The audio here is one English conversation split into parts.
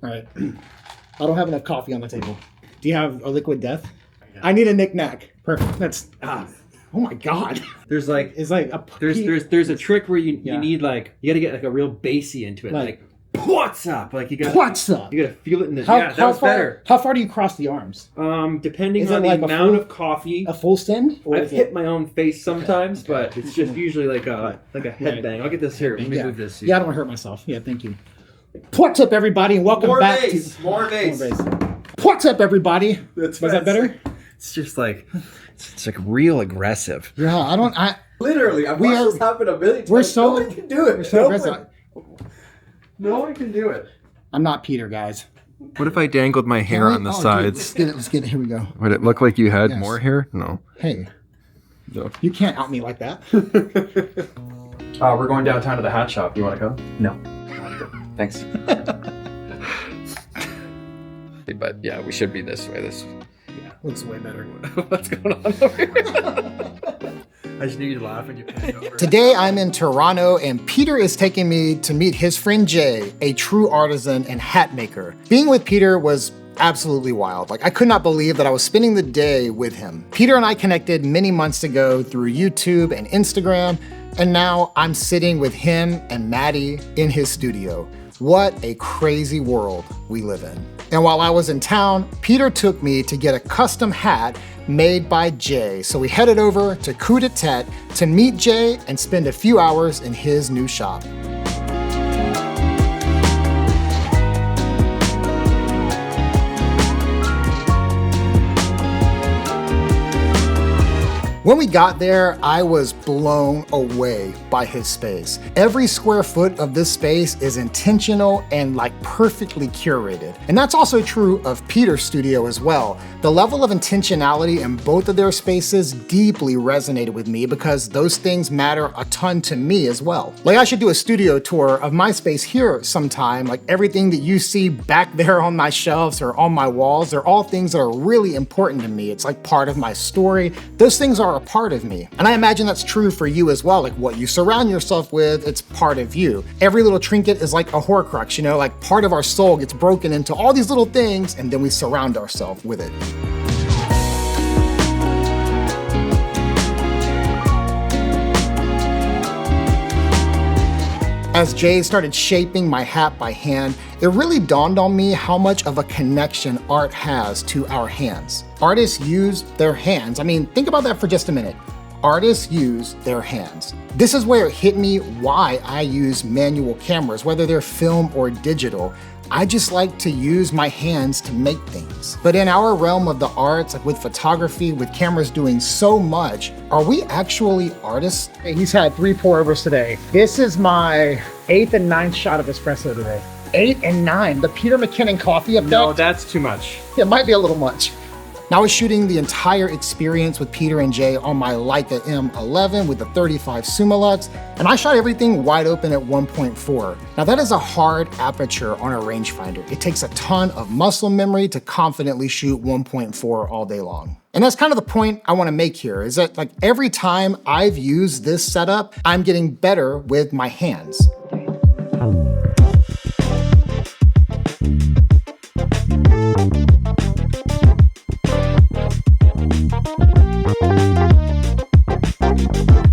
All right. I don't have enough coffee on the table. Do you have a liquid death? I need a knick-knack. Perfect. That's oh my god. There's like it's like there's a trick where you need like you gotta get like a real bassy into it. Like what's up? Like you gotta what's up? You gotta feel it in the that was better. How far do you cross the arms? Depending on the amount of coffee. A full send? I've hit my own face sometimes, but it's just usually like a headbang. I'll get this here. Let me move this. Yeah, I don't want to hurt myself. Yeah, thank you. What's up, everybody, and welcome back to more bass. What's up, everybody? Was that better? It's just like it's like real aggressive. Yeah, I literally. I've watched this happen a million times. No one can do it. We're so aggressive. No one can do it. I'm not Peter, guys. What if I dangled my hair on the sides? Dude, let's get it. Here we go. Would it look like you had more hair? No. Hey. No. You can't out me like that. We're going downtown to the hat shop. You want to come? No. Thanks. But yeah, we should be this way. Looks way better. What's going on over here? I just knew you'd laugh when you panned over. Today I'm in Toronto and Peter is taking me to meet his friend Jay, a true artisan and hat maker. Being with Peter was absolutely wild. Like, I could not believe that I was spending the day with him. Peter and I connected many months ago through YouTube and Instagram, and now I'm sitting with him and Maddie in his studio. What a crazy world we live in. And while I was in town, Peter took me to get a custom hat made by Jay. So we headed over to Coup, Tête to meet Jay and spend a few hours in his new shop. When we got there, I was blown away by his space. Every square foot of this space is intentional and like perfectly curated. And that's also true of Peter's studio as well. The level of intentionality in both of their spaces deeply resonated with me because those things matter a ton to me as well. Like, I should do a studio tour of my space here sometime. Like, everything that you see back there on my shelves or on my walls, they're all things that are really important to me. It's like part of my story. Those things are a part of me. And I imagine that's true for you as well. Like, what you surround yourself with, it's part of you. Every little trinket is like a Horcrux, you know, like part of our soul gets broken into all these little things and then we surround ourselves with it. As Jay started shaping my hat by hand, it really dawned on me how much of a connection art has to our hands. Artists use their hands. I mean, think about that for just a minute. Artists use their hands. This is where it hit me why I use manual cameras, whether they're film or digital. I just like to use my hands to make things. But in our realm of the arts, like with photography, with cameras doing so much, are we actually artists? He's had 3 pour-overs today. This is my 8th and 9th shot of espresso today. 8 and 9, the Peter McKinnon coffee effect. No, that's too much. It might be a little much. Now I was shooting the entire experience with Peter and Jay on my Leica M11 with the 35 Summilux, and I shot everything wide open at 1.4. Now that is a hard aperture on a rangefinder. It takes a ton of muscle memory to confidently shoot 1.4 all day long. And that's kind of the point I want to make here, is that like every time I've used this setup, I'm getting better with my hands.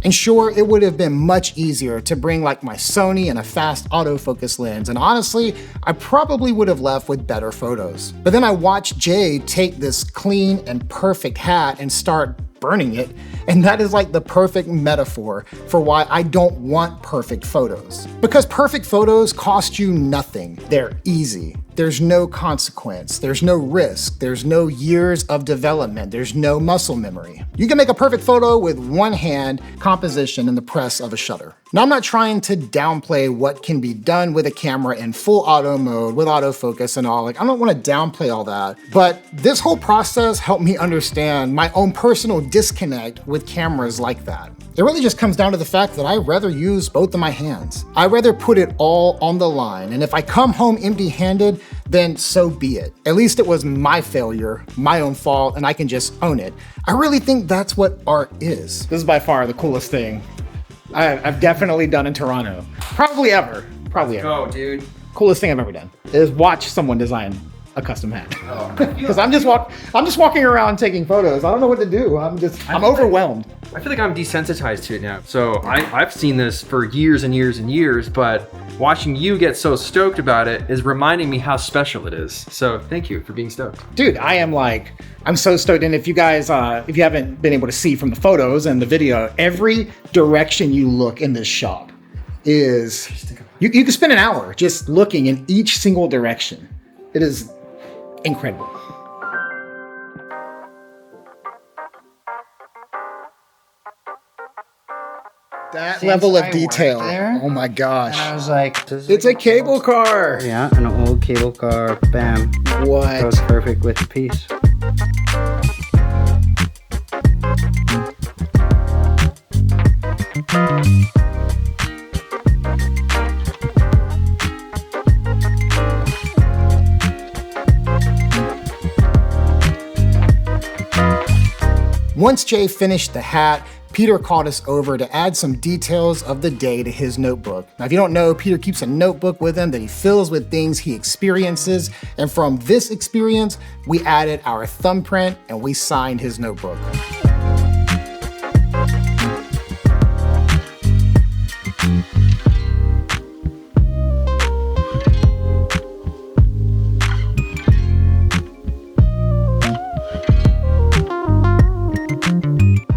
And sure, it would have been much easier to bring like my Sony and a fast autofocus lens, and honestly, I probably would have left with better photos. But then I watched Jay take this clean and perfect hat and start burning it, and that is like the perfect metaphor for why I don't want perfect photos. Because perfect photos cost you nothing. They're easy. There's no consequence, there's no risk, there's no years of development, there's no muscle memory. You can make a perfect photo with one hand composition in the press of a shutter. Now, I'm not trying to downplay what can be done with a camera in full auto mode with autofocus and all. Like, I don't want to downplay all that, but this whole process helped me understand my own personal disconnect with cameras like that. It really just comes down to the fact that I'd rather use both of my hands. I'd rather put it all on the line, and if I come home empty-handed, then so be it. At least it was my failure, my own fault, and I can just own it. I really think that's what art is. This is by far the coolest thing I've definitely done in Toronto. Probably ever. Go, dude. coolest thing I've ever done is watch someone design a custom hat. Because I'm just walking around taking photos. I don't know what to do. I'm overwhelmed. I feel like I'm desensitized to it now. So I've seen this for years and years and years, but watching you get so stoked about it is reminding me how special it is. So thank you for being stoked. Dude, I'm so stoked. And if you guys, if you haven't been able to see from the photos and the video, every direction you look in this shop is, you can spend an hour just looking in each single direction. It is incredible. That level of detail. Oh my gosh. And I was like, it's a cable car. Yeah, an old cable car. Bam. What? Goes perfect with the piece. Once Jay finished the hat, Peter called us over to add some details of the day to his notebook. Now, if you don't know, Peter keeps a notebook with him that he fills with things he experiences. And from this experience, we added our thumbprint and we signed his notebook.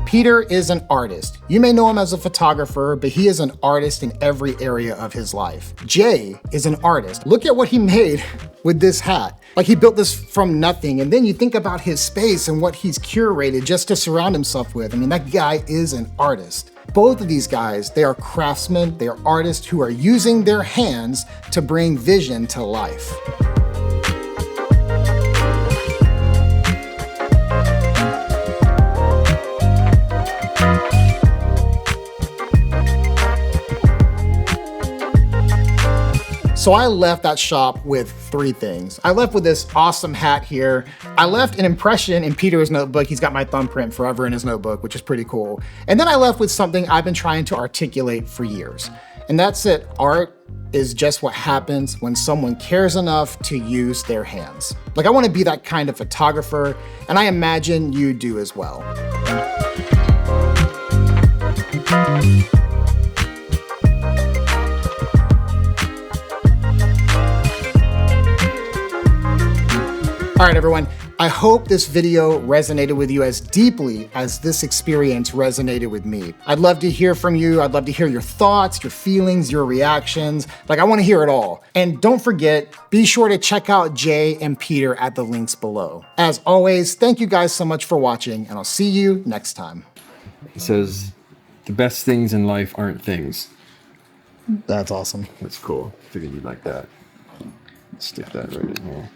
Peter is an artist. You may know him as a photographer, but he is an artist in every area of his life. Jay is an artist. Look at what he made with this hat. Like, he built this from nothing, and then you think about his space and what he's curated just to surround himself with. I mean, that guy is an artist. Both of these guys, they are craftsmen, they are artists who are using their hands to bring vision to life. So I left that shop with 3 things. I left with this awesome hat here. I left an impression in Peter's notebook. He's got my thumbprint forever in his notebook, which is pretty cool. And then I left with something I've been trying to articulate for years. And that's it. Art is just what happens when someone cares enough to use their hands. Like, I want to be that kind of photographer, and I imagine you do as well. All right, everyone. I hope this video resonated with you as deeply as this experience resonated with me. I'd love to hear from you. I'd love to hear your thoughts, your feelings, your reactions. Like, I want to hear it all. And don't forget, be sure to check out Jay and Peter at the links below. As always, thank you guys so much for watching, and I'll see you next time. He says, the best things in life aren't things. That's awesome. That's cool. Figured you'd like that. Stick that right in here.